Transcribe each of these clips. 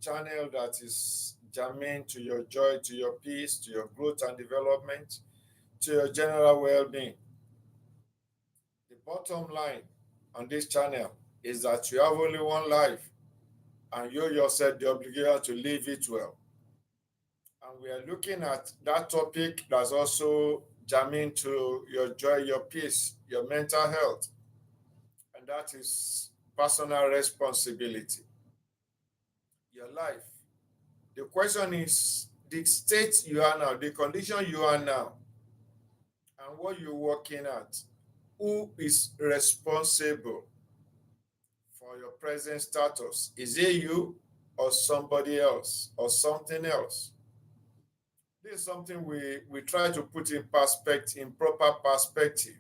channel that is germane to your joy, to your peace, to your growth and development, to your general well-being. The bottom line on this channel is that you have only one life and you yourself the obligation to live it well. And we are looking at that topic that's also germane to your joy, your peace, your mental health, and that is personal responsibility, your life. The question is the state you are now, the condition you are now, and what you're working at. Who is responsible for your present status? Is it you or somebody else or something else? This is something we try to put in perspective, in proper perspective.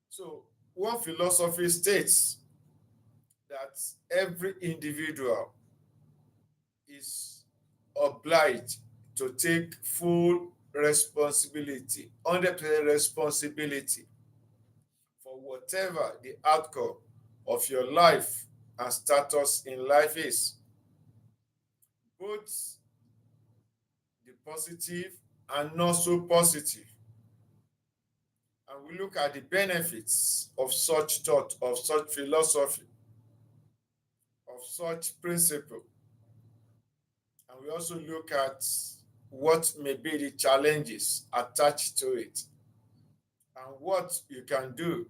So one philosophy states that every individual is obliged to take full responsibility, 100% responsibility for whatever the outcome of your life and status in life is. Both the positive and not so positive. And we look at the benefits of such thought, of such philosophy, of such principle. And we also look at what may be the challenges attached to it and what you can do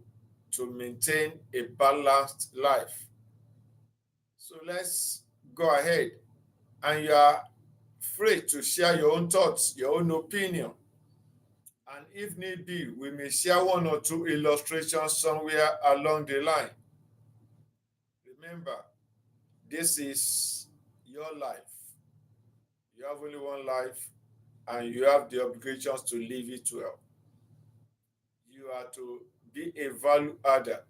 to maintain a balanced life. So let's go ahead, and you are free to share your own thoughts, your own opinion. And if need be, we may share one or two illustrations somewhere along the line. Remember, this is your life. You have only one life, and you have the obligations to live it well. You are to be a value adder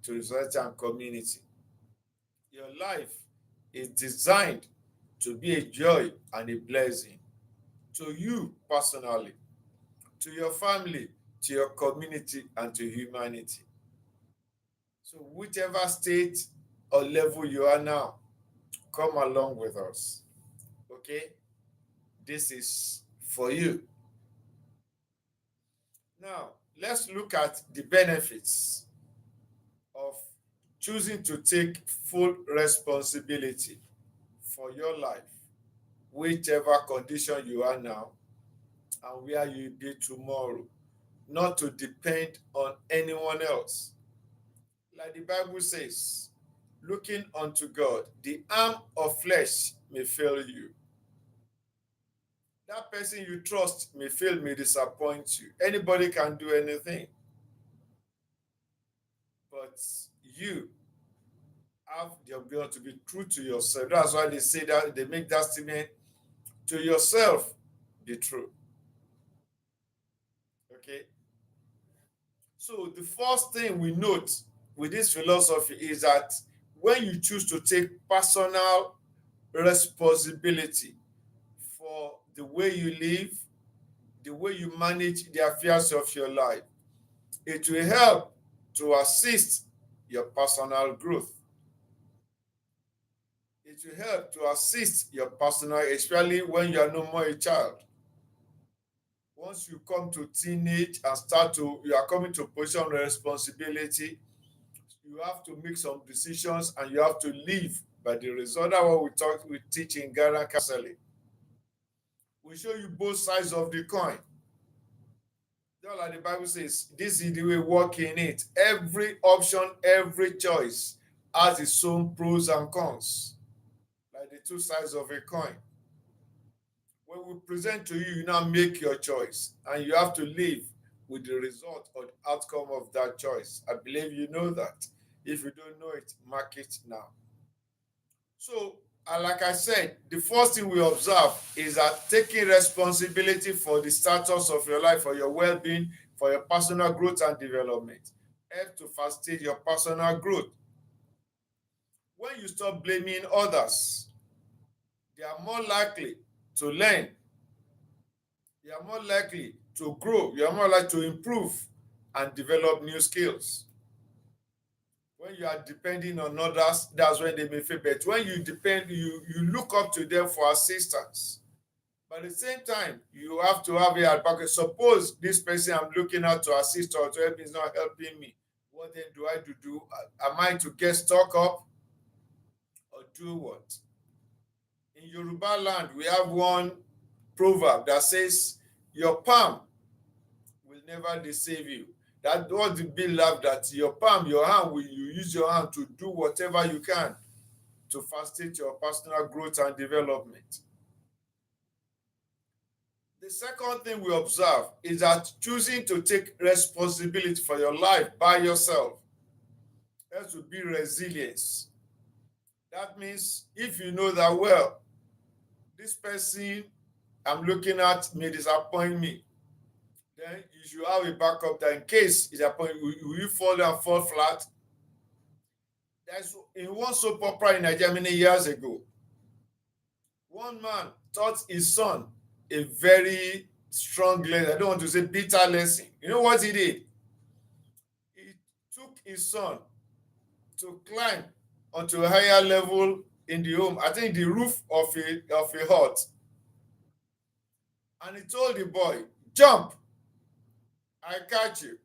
to the society and community. Your life is designed to be a joy and a blessing to you personally, to your family, to your community, and to humanity. So whichever state or level you are now, come along with us. Okay? This is for you. Now, let's look at the benefits of choosing to take full responsibility for your life, whichever condition you are now and where you will be tomorrow, not to depend on anyone else. Like the Bible says, looking unto God, the arm of flesh may fail you. That person you trust may fail, may disappoint you. Anybody can do anything. But you have the ability to be true to yourself. That's why they say that, they make that statement, to yourself, be true. Okay? So the first thing we note with this philosophy is that when you choose to take personal responsibility for the way you live, the way you manage the affairs of your life, it will help to assist your personal growth. It will help to assist your personal, especially when you are no more a child. Once you come to teenage and you are coming to a position of responsibility, you have to make some decisions and you have to live by the result. That's what we teach in Ghana counseling. We show you both sides of the coin. Just like the Bible says, this is the way walk in it. Every option, every choice has its own pros and cons, like the two sides of a coin. When we present to you, you now make your choice, and you have to live with the result or the outcome of that choice. I believe you know that. If you don't know it, mark it now. So, like I said, the first thing we observe is that taking responsibility for the status of your life, for your well-being, for your personal growth and development, help to facilitate your personal growth. When you stop blaming others, they are more likely to learn. You are more likely to grow. You are more likely to improve and develop new skills. When you are depending on others, that's when they may fail. But when you depend, you look up to them for assistance. But at the same time, you have to have a advocate. Suppose this person I'm looking at to assist or to help me is not helping me. What then do I do? Am I to get stuck up or do what? In Yoruba land, we have one proverb that says, your palm will never deceive you. That was the belief that your palm, your hand, will you use your hand to do whatever you can to facilitate your personal growth and development. The second thing we observe is that choosing to take responsibility for your life by yourself has to be resilience. That means if you know that, well, this person I'm looking at may disappoint me, then you should have a backup that in case it's disappoint, will you fall down, fall flat? That's in one soap opera in Nigeria many years ago. One man taught his son a very strong lesson. I don't want to say bitter lesson. You know what he did? He took his son to climb onto a higher level in the home, I think the roof of a hut. And he told the boy, jump, I catch you.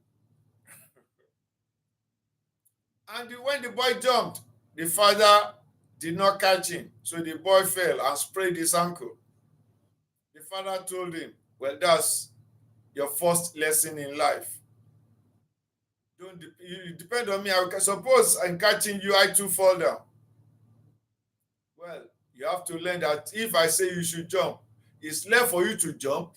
And when the boy jumped, the father did not catch him. So the boy fell and sprained his ankle. The father told him, well, that's your first lesson in life. You depend on me. Suppose I'm catching you, I too fall down. Well, you have to learn that if I say you should jump, it's left for you to jump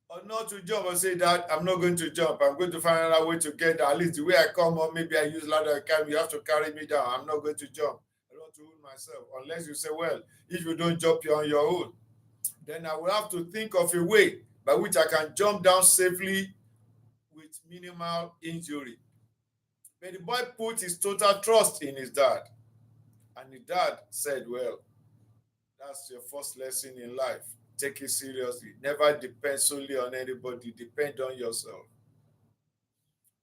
or not to jump and say that I'm not going to jump. I'm going to find another way to get there. At least the way I come up, maybe I use ladder, you have to carry me down. I'm not going to jump. I don't want to hold myself. Unless you say, well, if you don't jump, you're on your own. Then I will have to think of a way by which I can jump down safely with minimal injury. But the boy put his total trust in his dad. And the dad said, well, that's your first lesson in life. Take it seriously. Never depend solely on anybody. Depend on yourself.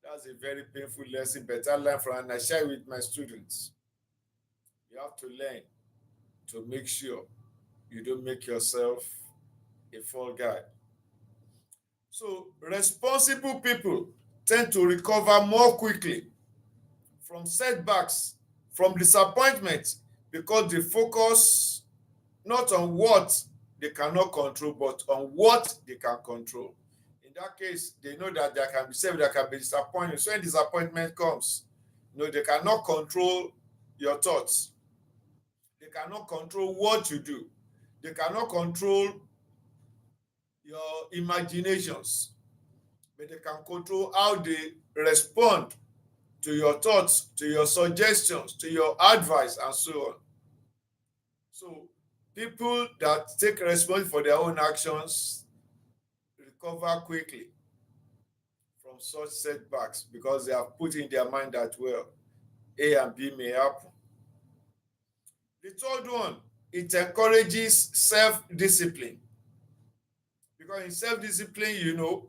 That's a very painful lesson, but I learn from and I share with my students. You have to learn to make sure you don't make yourself a fall guy. So responsible people tend to recover more quickly from setbacks, from disappointment, because they focus not on what they cannot control, but on what they can control. In that case, they know that there can be self, there can be disappointment. So when disappointment comes, they cannot control your thoughts. They cannot control what you do. They cannot control your imaginations, but they can control how they respond to your thoughts, to your suggestions, to your advice, and so on. So people that take responsibility for their own actions recover quickly from such setbacks because they have put in their mind that, well, A and B may happen. The third one, it encourages self-discipline. Because in self-discipline,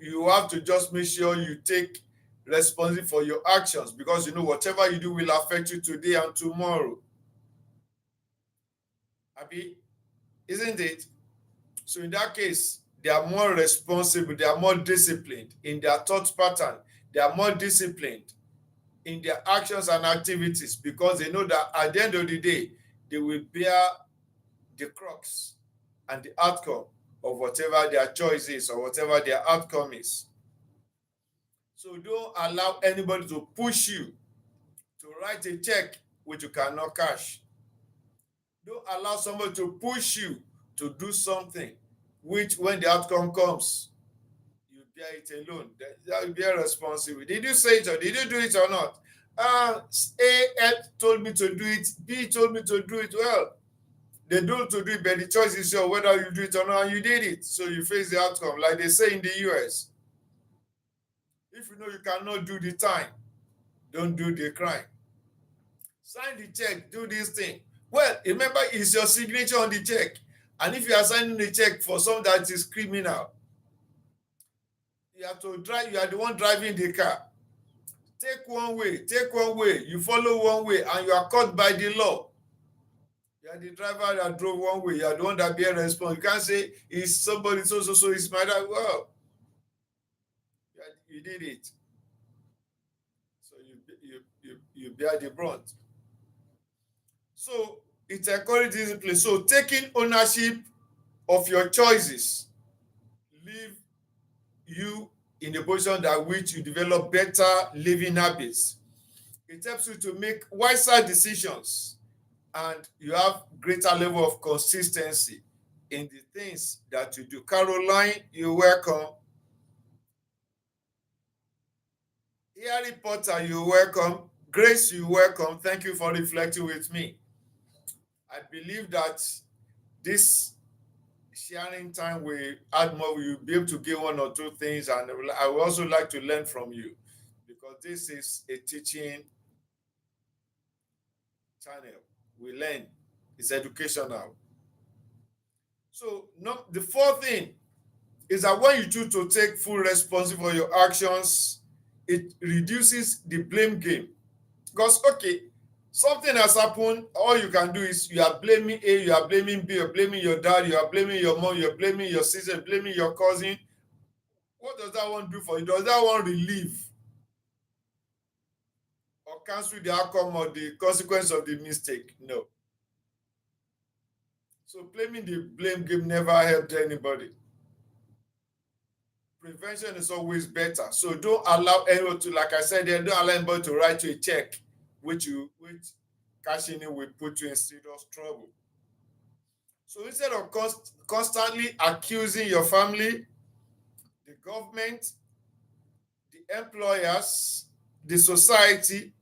you have to just make sure you take responsibility for your actions because whatever you do will affect you today and tomorrow. Abi, isn't it? So in that case, they are more responsible, they are more disciplined in their thought pattern, they are more disciplined in their actions and activities because they know that at the end of the day, they will bear the crux and the outcome of whatever their choice is or whatever their outcome is. So don't allow anybody to push you to write a check which you cannot cash. Don't allow somebody to push you to do something which, when the outcome comes, you bear it alone. That will be responsible. Did you say it or did you do it or not? A told me to do it. B told me to do it. Well, they told to do it, but the choice is yours whether you do it or not, and you did it. So you face the outcome. Like they say in the US, if you know you cannot do the time, don't do the crime. Sign the check, do this thing. Well, remember, it's your signature on the check. And if you are signing the check for something that is criminal, you have to drive, you are the one driving the car. take one way, you follow one way, and you are caught by the law. You are the driver that drove one way, you are the one that bear responsibility. You can't say it's somebody so it's my dad. Well, you did it. So you bear the brunt. So it encourages discipline. So taking ownership of your choices leave you in a position that which you develop better living habits. It helps you to make wiser decisions, and you have greater level of consistency in the things that you do. Caroline, you're welcome. Harry Potter, you're welcome. Grace, you're welcome. Thank you for reflecting with me. I believe that this sharing time will add more. You'll be able to get one or two things, and I would also like to learn from you, because this is a teaching channel. We learn. It's educational. So the fourth thing is that when you choose to take full responsibility for your actions, it reduces the blame game. Because, okay, something has happened, all you can do is you are blaming A, you are blaming B, you're blaming your dad, you are blaming your mom, you're blaming your sister, blaming your cousin. What does that one do for you? Does that one relieve or cancel the outcome or the consequence of the mistake? No. So blaming the blame game never helped anybody. Prevention is always better. So don't allow anyone to, like I said, don't allow anybody to write you a check which cashing in will put you in serious trouble. So instead of constantly accusing your family, the government, the employers, the society,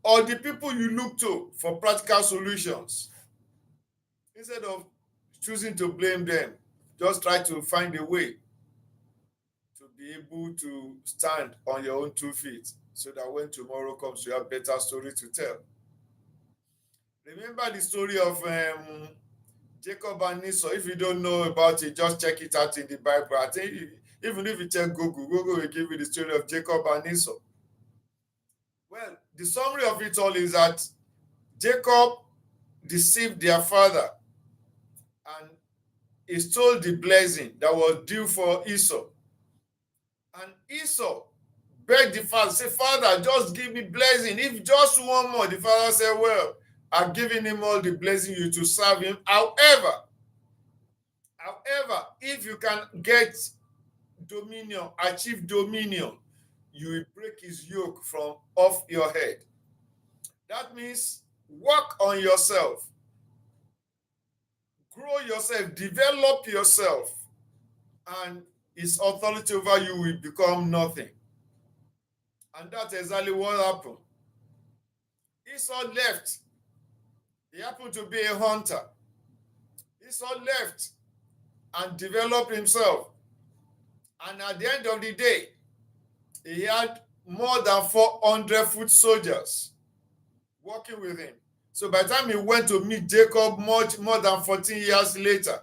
or the people you look to for practical solutions, instead of choosing to blame them, just try to find a way to be able to stand on your own 2 feet, so that when tomorrow comes, you have better story to tell. Remember the story of Jacob and Esau. If you don't know about it, just check it out in the Bible. I think even if you check Google will give you the story of Jacob and Esau. Well, the summary of it all is that Jacob deceived their father, and he stole the blessing that was due for Esau. And Esau begged the father, say, Father, just give me blessing. If just one more. The father said, well, I've given him all the blessing you to serve him. However, if you can get dominion, achieve dominion, you will break his yoke from off your head. That means work on yourself, grow yourself, develop yourself, and his authority over you will become nothing. And that's exactly what happened. Esau left. He happened to be a hunter. Esau left and developed himself. And at the end of the day, he had more than 400 foot soldiers working with him. So by the time he went to meet Jacob much more than 14 years later,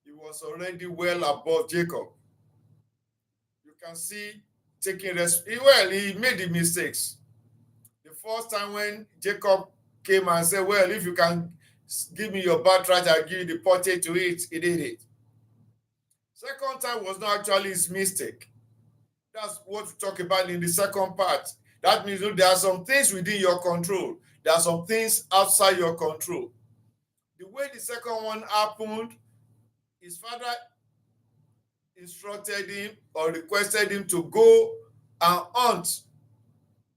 he was already well above Jacob. You can see taking well, he made the mistakes. The first time when Jacob came and said, well, if you can give me your birthright, I'll give you the pottage to eat, he did it. Second time was not actually his mistake. That's what we talk about in the second part. That means there are some things within your control. There are some things outside your control. The way the second one happened, his father instructed him or requested him to go and hunt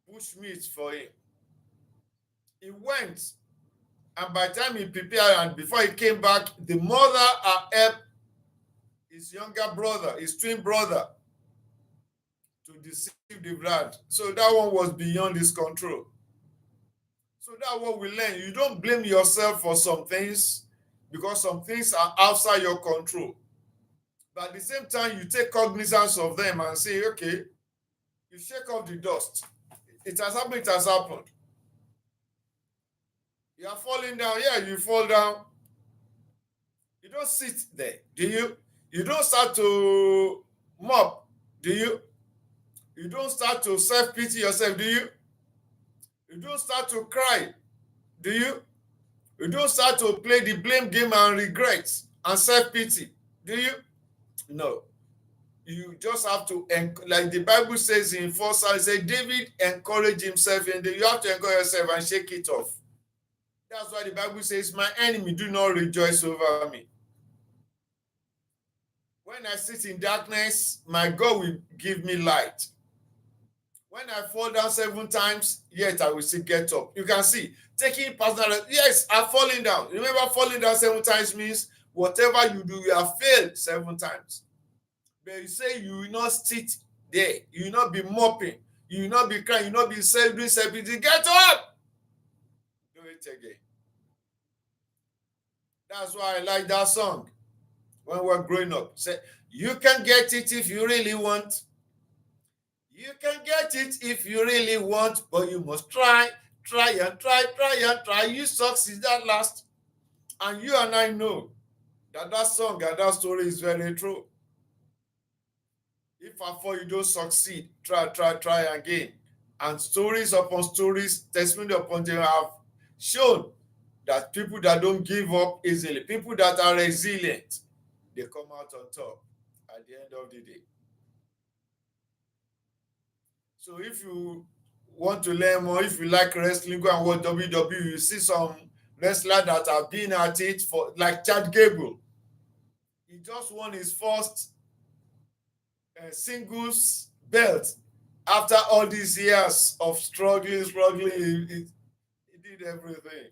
bush meat for him. He went, and by the time he prepared and before he came back, the mother helped his younger brother, his twin brother, to deceive the lad. So that one was beyond his control. So that's what we learn. You don't blame yourself for some things, because some things are outside your control. But at the same time, you take cognizance of them and say, okay, you shake off the dust. It has happened, it has happened. You are falling down, yeah, you fall down. You don't sit there, do you? You don't start to mop, do you? You don't start to self-pity yourself, do you? You don't start to cry, do you? You don't start to play the blame game and regret and self-pity, do you? No. You just have to, like the Bible says in 1 Samuel, say David encouraged himself, and you have to encourage yourself and shake it off. That's why the Bible says, my enemy do not rejoice over me. When I sit in darkness, my God will give me light. When I fall down 7 times, yet I will still get up. You can see, taking personal, yes, I'm falling down. Remember, falling down 7 times means whatever you do, you have failed 7 times. But you say you will not sit there. You will not be mopping. You will not be crying. You will not be doing self-pity. Get up! Do it again. That's why I like that song. When we're growing up, say, you can get it if you really want. You can get it if you really want, but you must try and try. You succeed at last. And you and I know that that song and that story is very true. If at all you don't succeed, try again. And stories upon stories, testimony upon them have shown that people that don't give up easily, people that are resilient, they come out on top at the end of the day. So if you want to learn more, if you like wrestling, go and watch WWE. You see some wrestlers that have been at it for, like Chad Gable. He just won his first singles belt after all these years of struggling. He did everything.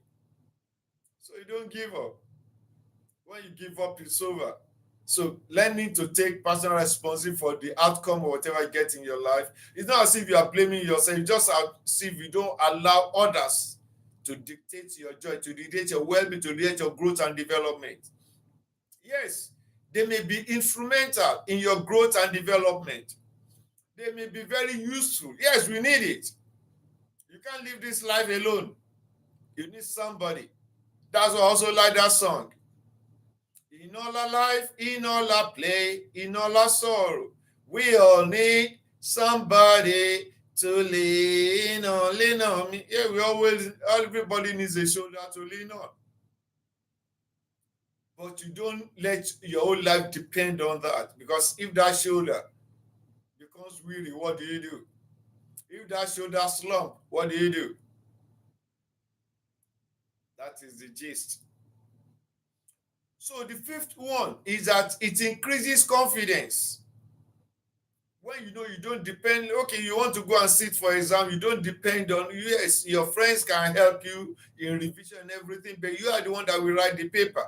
So you don't give up. When you give up, it's over. So learning to take personal responsibility for the outcome or whatever you get in your life. It's not as if you are blaming yourself. It's just as if you don't allow others to dictate your joy, to dictate your well-being, to dictate your growth and development. Yes, they may be instrumental in your growth and development. They may be very useful. Yes, we need it. You can't live this life alone. You need somebody. That's why I also like that song. In all our life, in all our play, in all our sorrow, we all need somebody to lean on me. Yeah, everybody needs a shoulder to lean on. But you don't let your whole life depend on that, because if that shoulder becomes weary, what do? If that shoulder slump, what do? That is the gist. So the fifth one is that it increases confidence. When you know you don't depend, okay, you want to go and sit for exam, you don't depend on, yes, your friends can help you in revision and everything, but you are the one that will write the paper.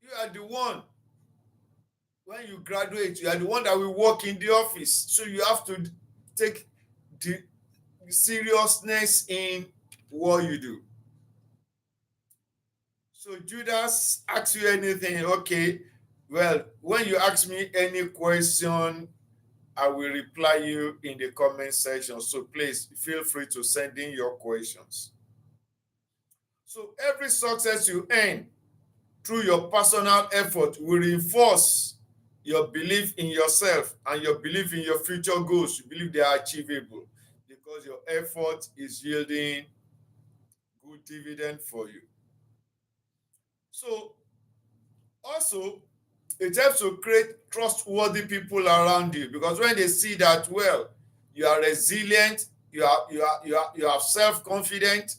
You are the one, when you graduate, you are the one that will work in the office. So you have to take the seriousness in what you do. So Judas asks you anything, okay, well, when you ask me any question, I will reply you in the comment section. So please feel free to send in your questions. So every success you earn through your personal effort will reinforce your belief in yourself and your belief in your future goals. You believe they are achievable because your effort is yielding good dividend for you. So also, it helps to create trustworthy people around you, because when they see that, well, you are resilient, you are self-confident,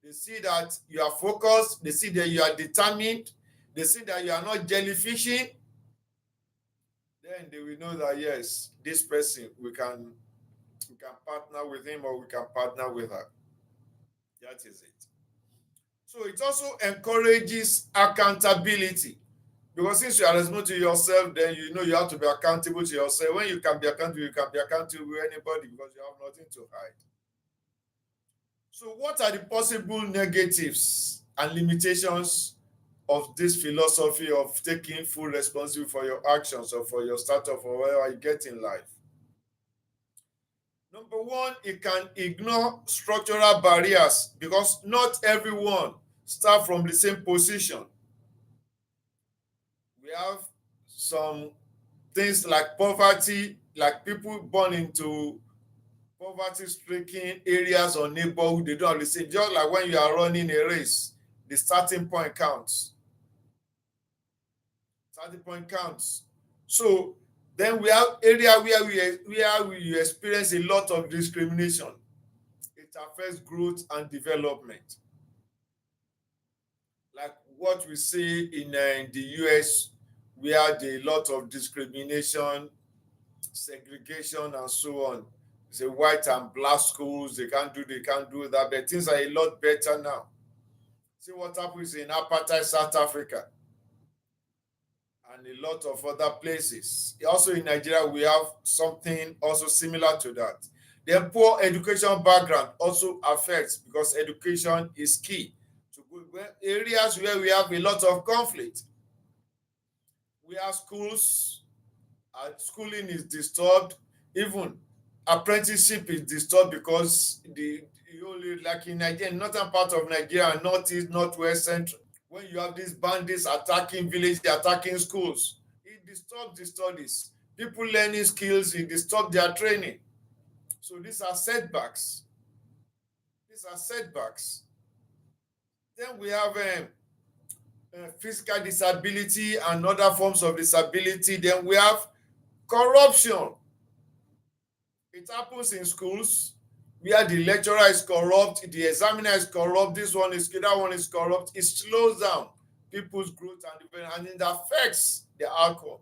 they see that you are focused, they see that you are determined, they see that you are not jellyfishing, then they will know that, yes, this person, we can partner with him or we can partner with her. That is it. So it also encourages accountability. Because since you are responsible to yourself, then you know you have to be accountable to yourself. When you can be accountable, you can be accountable with anybody because you have nothing to hide. So what are the possible negatives and limitations of this philosophy of taking full responsibility for your actions or for your startup or whatever you get in life? Number one, it can ignore structural barriers, because not everyone starts from the same position. We have some things like poverty, like people born into poverty-stricken areas or neighborhood, they don't understand. Just like when you are running a race, the starting point counts. Starting point counts. So then we have area where we experience a lot of discrimination. It affects growth and development. Like what we see in the US, where there a lot of discrimination, segregation, and so on. It's a white and black schools, they can't do that, but things are a lot better now. See what happens in apartheid South Africa and a lot of other places. Also in Nigeria, we have something also similar to that. The poor education background also affects, because education is key to areas where we have a lot of conflict. We have schools, schooling is disturbed, even apprenticeship is disturbed, because the only, like in Nigeria, northern part of Nigeria, northeast, northwest, central, when you have these bandits attacking villages, attacking schools, it disturbs the studies. People learning skills, it disturbs their training. So these are setbacks. Then we have physical disability and other forms of disability. Then we have corruption. It happens in schools where the lecturer is corrupt, the examiner is corrupt, that one is corrupt. It slows down people's growth and development, and it affects the outcome.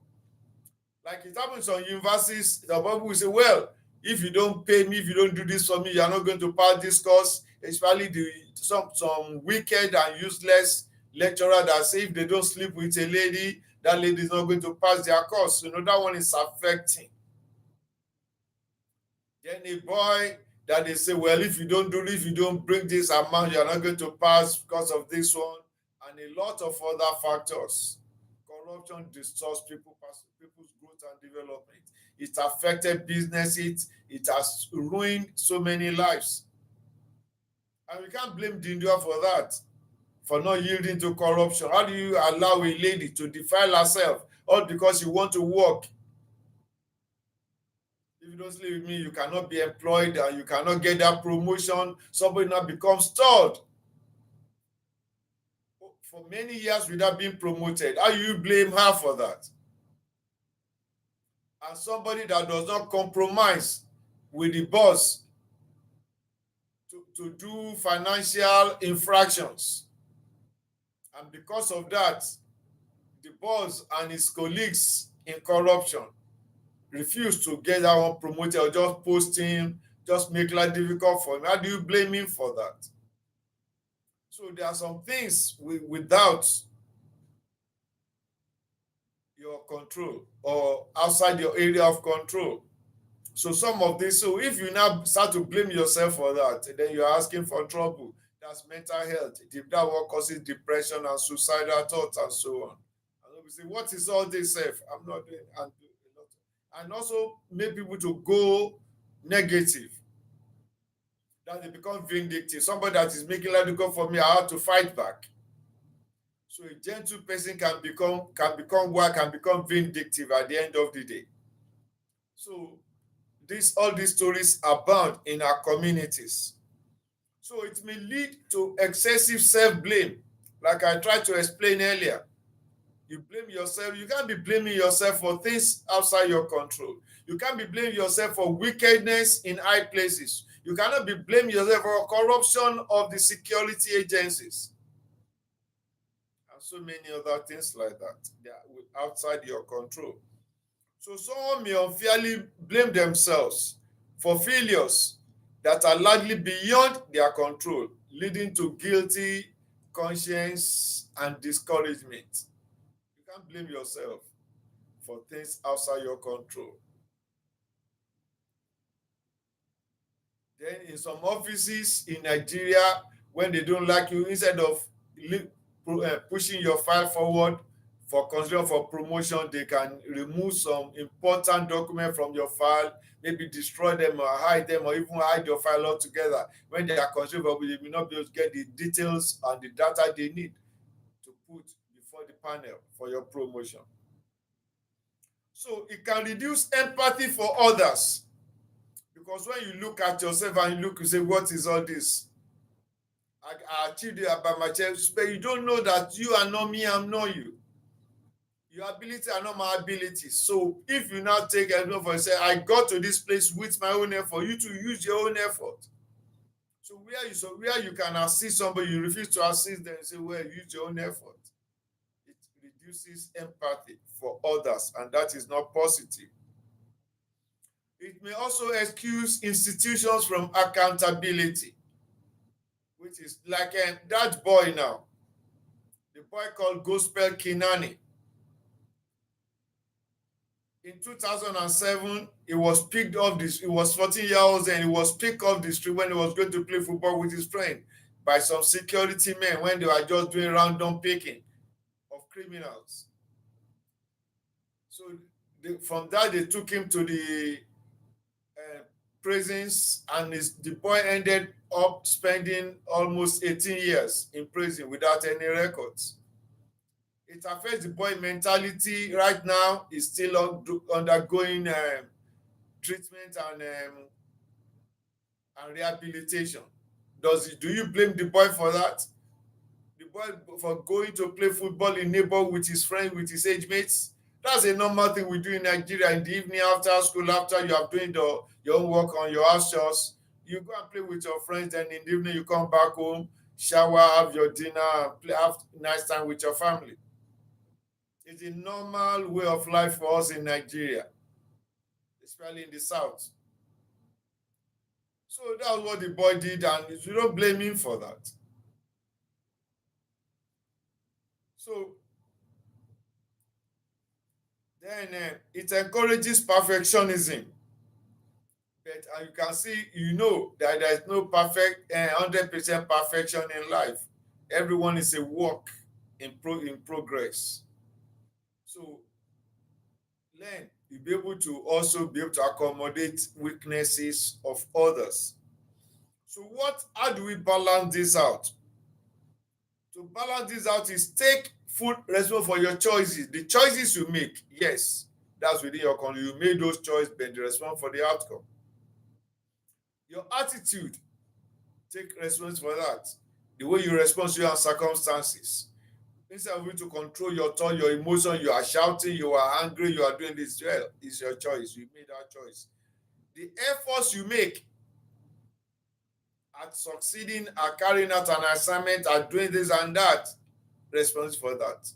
Like it happens on universities, the people will say, well, if you don't pay me, if you don't do this for me, you are not going to pass this course. Especially some wicked and useless lecturer that say if they don't sleep with a lady, that lady is not going to pass their course. That one is affecting. Then a boy that they say, well, if you don't bring this amount, you are not going to pass because of this one, and a lot of other factors. Corruption disturbs people's growth and development. It affected businesses. It has ruined so many lives. And we can't blame the individual for that, for not yielding to corruption. How do you allow a lady to defile herself all because you want to work? If you don't sleep with me, you cannot be employed and you cannot get that promotion. Somebody now becomes stalled for many years without being promoted. How you blame her for that? And somebody that does not compromise with the boss to do financial infractions. And because of that, the boss and his colleagues in corruption refuse to get that one promoted, or just post him, just make life difficult for him. How do you blame him for that? So there are some things without your control or outside your area of control. So some of this, so if you now start to blame yourself for that, then you're asking for trouble. That's mental health. That what causes depression and suicidal thoughts and so on. And we say, what is all this self? I'm not doing, and also make people to go negative. That they become vindictive. Somebody that is making life difficult for me, I have to fight back. So a gentle person can become vindictive at the end of the day. So all these stories abound in our communities. So it may lead to excessive self-blame, like I tried to explain earlier. You blame yourself. You can't be blaming yourself for things outside your control. You can't be blaming yourself for wickedness in high places. You cannot be blaming yourself for corruption of the security agencies. And so many other things like that. They are outside your control. So someone may unfairly blame themselves for failures that are largely beyond their control, leading to guilty conscience and discouragement. You can't blame yourself for things outside your control. Then in some offices in Nigeria, when they don't like you, instead of pushing your file forward for consideration for promotion, they can remove some important document from your file, maybe destroy them or hide them, or even hide your file altogether. When they are considered, they may not be able to get the details and the data they need to put before the panel for your promotion. So it can reduce empathy for others. Because when you look at yourself and you say, what is all this? I achieved it by myself, but you don't know that you are not me, I'm not you. Your ability are not my ability. So if you now take effort for yourself, I got to this place with my own effort, you to use your own effort. So where you can assist somebody, you refuse to assist them, say, well, use your own effort. It reduces empathy for others, and that is not positive. It may also excuse institutions from accountability, which is like that boy now, the boy called Gospel Kinani. In 2007, he was picked off this. He was 14 years old and he was picked off the street when he was going to play football with his friend by some security men when they were just doing random picking of criminals. So from that, they took him to the prisons, and the boy ended up spending almost 18 years in prison without any records. It affects the boy mentality. Right now, he's still undergoing treatment and rehabilitation. Do you blame the boy for that? The boy for going to play football in neighborhood with his friends, with his age mates? That's a normal thing we do in Nigeria. In the evening after school, after you have doing your own work on your house chores, you go and play with your friends. Then in the evening you come back home, shower, have your dinner, and play, have nice time with your family. It's a normal way of life for us in Nigeria, especially in the South. So that's what the boy did, and you don't blame him for that. So then it encourages perfectionism. But you can see, that there is no perfect 100% perfection in life. Everyone is a work in progress. So learn, you'll be able to also be able to accommodate weaknesses of others. So how do we balance this out? To balance this out is take full responsibility for your choices. The choices you make, yes, that's within your control. You made those choices, but the response for the outcome. Your attitude, take responsibility for that. The way you respond to your circumstances. Instead of you to control your thought, your emotion, you are shouting, you are angry, you are doing this, well, it's your choice. You made that choice. The efforts you make at succeeding, at carrying out an assignment, at doing this and that, responsible for that.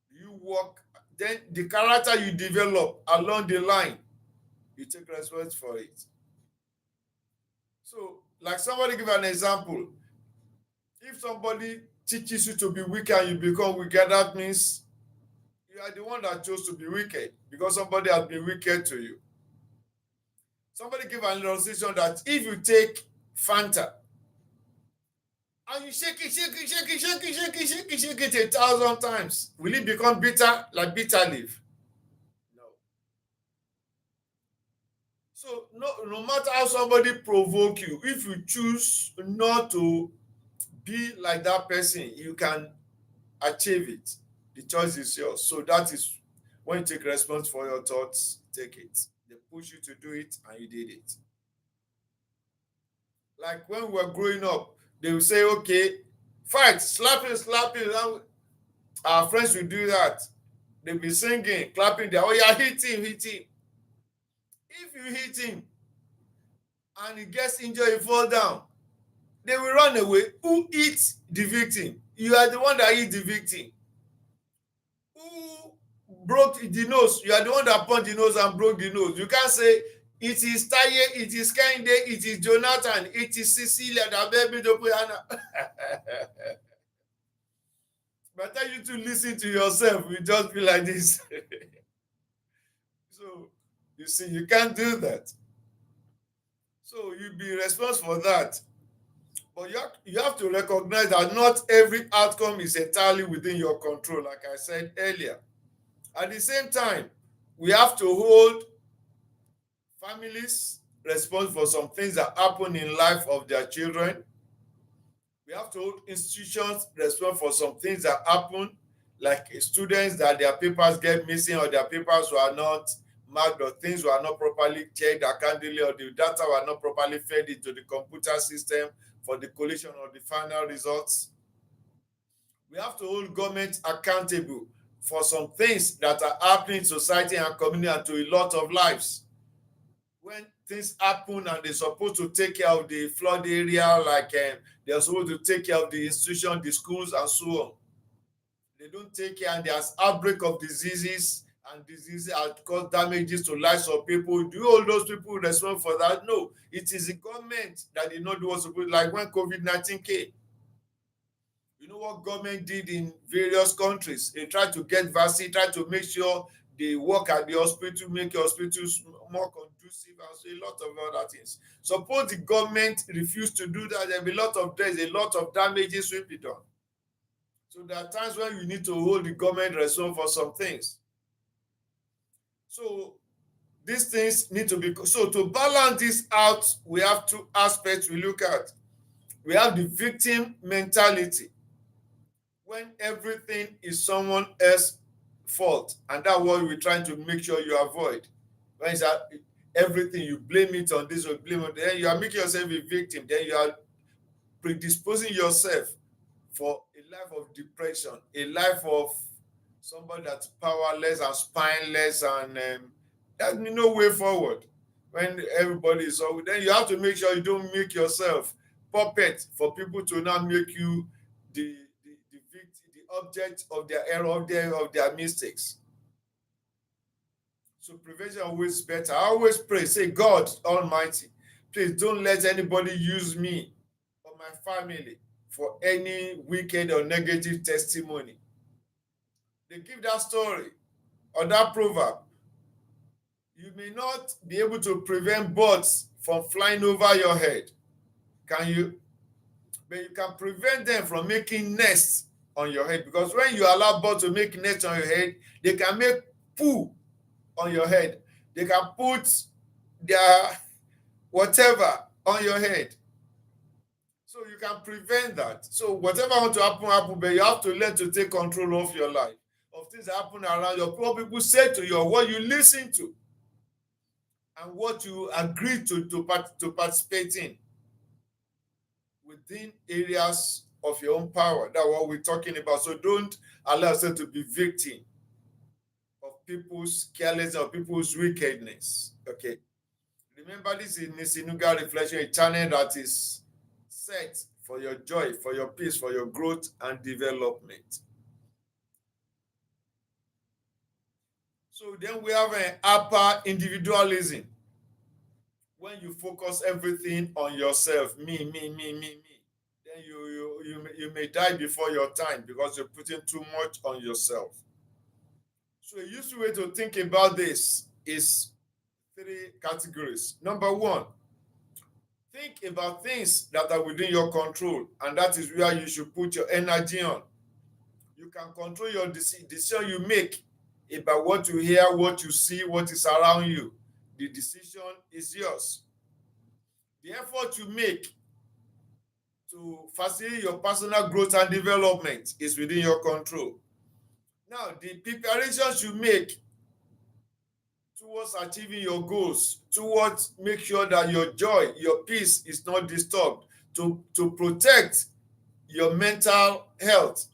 You work, then the character you develop along the line, you take responsibility for it. So, like somebody give an example. If somebody teaches you to be wicked and you become wicked, that means you are the one that chose to be wicked because somebody has been wicked to you. Somebody give an illustration that if you take Fanta and you shake it 1,000 times, will it become bitter like bitter leaf? No. So no matter how somebody provoke you, if you choose not to be like that person, you can achieve it. The choice is yours. So that is when you take responsibility for your thoughts, take it. They push you to do it and you did it. Like when we were growing up, they will say, okay, fight, slapping. Our friends will do that. They'll be singing, clapping their, oh yeah, hit him. If you hit him and he gets injured, he fall down, they will run away. Who hits the victim? You are the one that hit the victim. Who broke the nose? You are the one that punched the nose and broke the nose. You can't say, it is Taye, it is Kende, it is Jonathan, it is Cecilia that baby Dopoyana. By the time you to listen to yourself, you just be like this. So, you see, you can't do that. So, you be responsible for that. But you have to recognize that not every outcome is entirely within your control, like I said earlier. At the same time, we have to hold families responsible for some things that happen in life of their children. We have to hold institutions responsible for some things that happen, like students that their papers get missing or their papers were not marked or things were not properly checked accordingly or the data were not properly fed into the computer system for the collation of the final results. We have to hold government accountable for some things that are happening in society and community and to a lot of lives. When things happen and they're supposed to take care of the flood area, like they're supposed to take care of the institution, the schools, and so on. They don't take care, and there's outbreak of diseases, and diseases have caused damages to lives of people. Do all those people respond for that? No, it is the government that did not do what's supposed. Like when COVID-19 came, you know what government did in various countries? They tried to get vaccine, tried to make sure they work at the hospital, make your hospitals more conducive, and so a lot of other things. Suppose the government refused to do that, there'll be a lot of deaths, a lot of damages will be done. So there are times when you need to hold the government responsible for some things. So these things need to be, so to balance this out, we have two aspects we look at. We have the victim mentality, when everything is someone else's fault, and that's what we're trying to make sure you avoid. When it's everything, you blame it on this or blame it, then you are making yourself a victim, then you are predisposing yourself for a life of depression, a life of somebody that's powerless and spineless, and there's no way forward. When everybody is all, then you have to make sure you don't make yourself puppet for people to now make you the object of their error, of their mistakes. So prevention always better. I always pray, say, God Almighty, please don't let anybody use me or my family for any wicked or negative testimony. They give that story or that proverb. You may not be able to prevent birds from flying over your head, can you? But you can prevent them from making nests on your head, because when you allow birds to make nests on your head, they can make poo on your head. They can put their whatever on your head. So you can prevent that. So whatever want to happen, but you have to learn to take control of your life, of things that happen around you, what people say to you, what you listen to, and what you agree to participate in within areas of your own power. That's what we're talking about. So don't allow yourself to be victim of people's carelessness or people's wickedness. Okay. Remember, this is Nisinuga Reflection, a channel that is set for your joy, for your peace, for your growth and development. So then we have an hyper individualism. When you focus everything on yourself, me, then you may die before your time because you're putting too much on yourself. So a useful way to think about this is 3 categories. Number 1, think about things that are within your control, and that is where you should put your energy on. You can control your decision you make about what you hear, what you see, what is around you. The decision is yours. The effort you make to facilitate your personal growth and development is within your control. Now, the preparations you make towards achieving your goals, towards make sure that your joy, your peace is not disturbed, to protect your mental health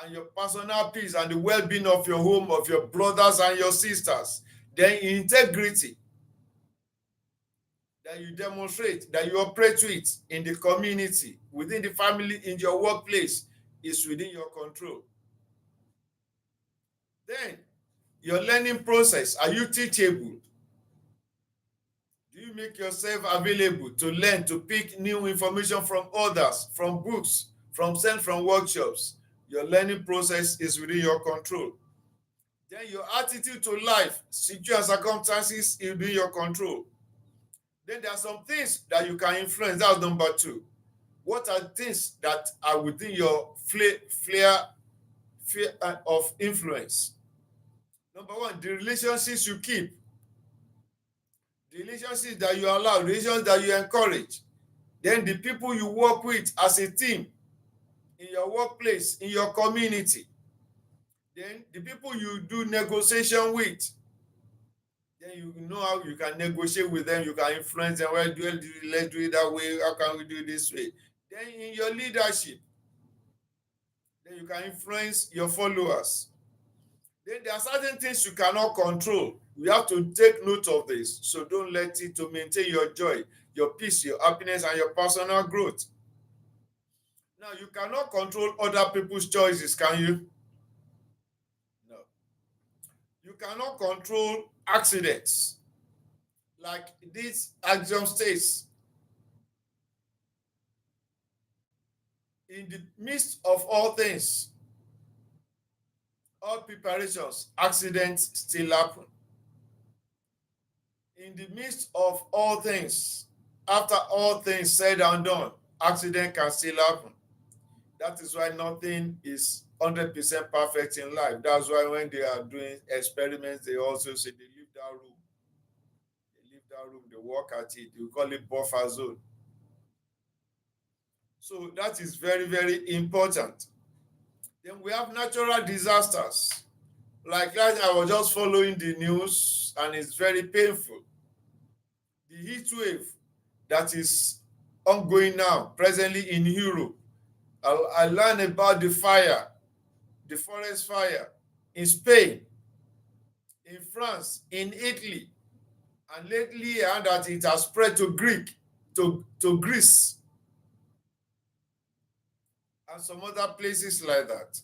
and your personal peace and the well-being of your home, of your brothers and your sisters, then integrity that you demonstrate, that you operate with in the community, within the family, in your workplace, is within your control. Then, your learning process, are you teachable? Do you make yourself available to learn, to pick new information from others, from books, from workshops? Your learning process is within your control. Then your attitude to life, situations and circumstances is within your control. Then there are some things that you can influence. That's number 2. What are things that are within your sphere of influence? Number 1, the relationships you keep, the relationships that you allow, the relationships that you encourage. Then the people you work with as a team, in your workplace, in your community. Then the people you do negotiation with, then you know how you can negotiate with them, you can influence them. Well, let's do it that way. How can we do it this way? Then in your leadership, then you can influence your followers. Then there are certain things you cannot control. You have to take note of this. So don't let it to maintain your joy, your peace, your happiness, and your personal growth. Now, you cannot control other people's choices, can you? No. You cannot control accidents. Like this axiom states, in the midst of all things, all preparations, accidents still happen. In the midst of all things, after all things said and done, accident can still happen. That is why nothing is 100% perfect in life. That's why when they are doing experiments, they also say they leave that room. They leave that room, they work at it. We call it buffer zone. So that is very, very important. Then we have natural disasters. Like that, I was just following the news and it's very painful. The heat wave that is ongoing now, presently in Europe. I learned about the fire, the forest fire in Spain, in France, in Italy, and lately I heard that it has spread to Greece, and some other places like that.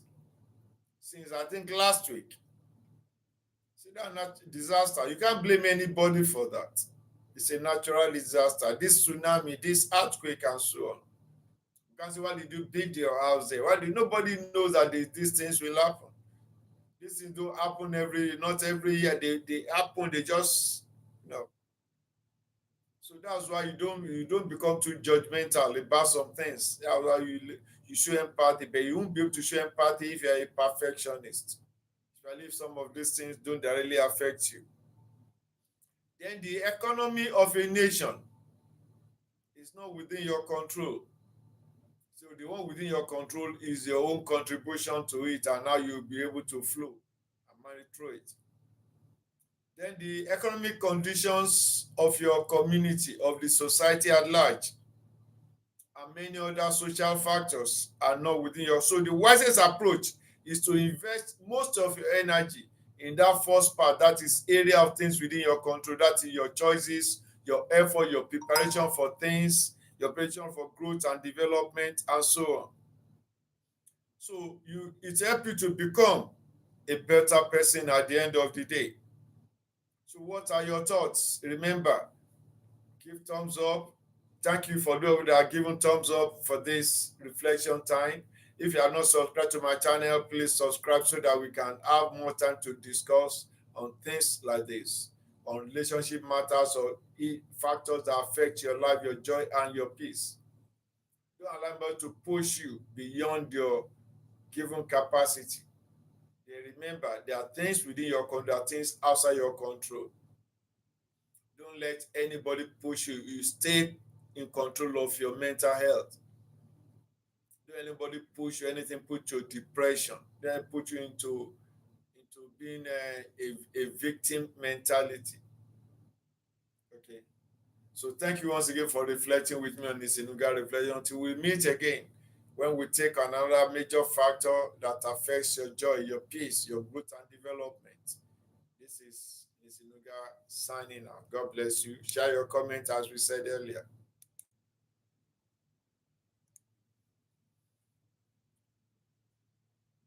Since I think last week. See that disaster. You can't blame anybody for that. It's a natural disaster. This tsunami, this earthquake, and so on. You can say, why did you build your house there? Why did nobody knows that these things will happen? These things don't happen not every year. They happen, they just, you know. So that's why you don't become too judgmental about some things. That's why you show empathy, but you won't be able to show empathy if you're a perfectionist. Especially if some of these things don't directly affect you. Then the economy of a nation is not within your control. So the one within your control is your own contribution to it, and now you'll be able to flow and manage through it. Then the economic conditions of your community, of the society at large, and many other social factors are not within your. So the wisest approach is to invest most of your energy in that first part, that is area of things within your control, that is your choices, your effort, your preparation for things, your preparation for growth and development, and so on. So it helps you to become a better person at the end of the day. So what are your thoughts? Remember, give thumbs up. Thank you for those that are giving thumbs up for this reflection time. If you are not subscribed to my channel, please subscribe so that we can have more time to discuss on things like this, on relationship matters or factors that affect your life, your joy, and your peace. Don't allow anybody to push you beyond your given capacity. Remember, there are things within your control, there are things outside your control. Don't let anybody push you. You stay in control of your mental health. Don't let anybody push you, anything put you depression. Don't put you into being a victim mentality. Okay. So thank you once again for reflecting with me on this Inuga reflection. Until we meet again, when we take another major factor that affects your joy, your peace, your growth and development. This is Inuga signing out. God bless you. Share your comments as we said earlier.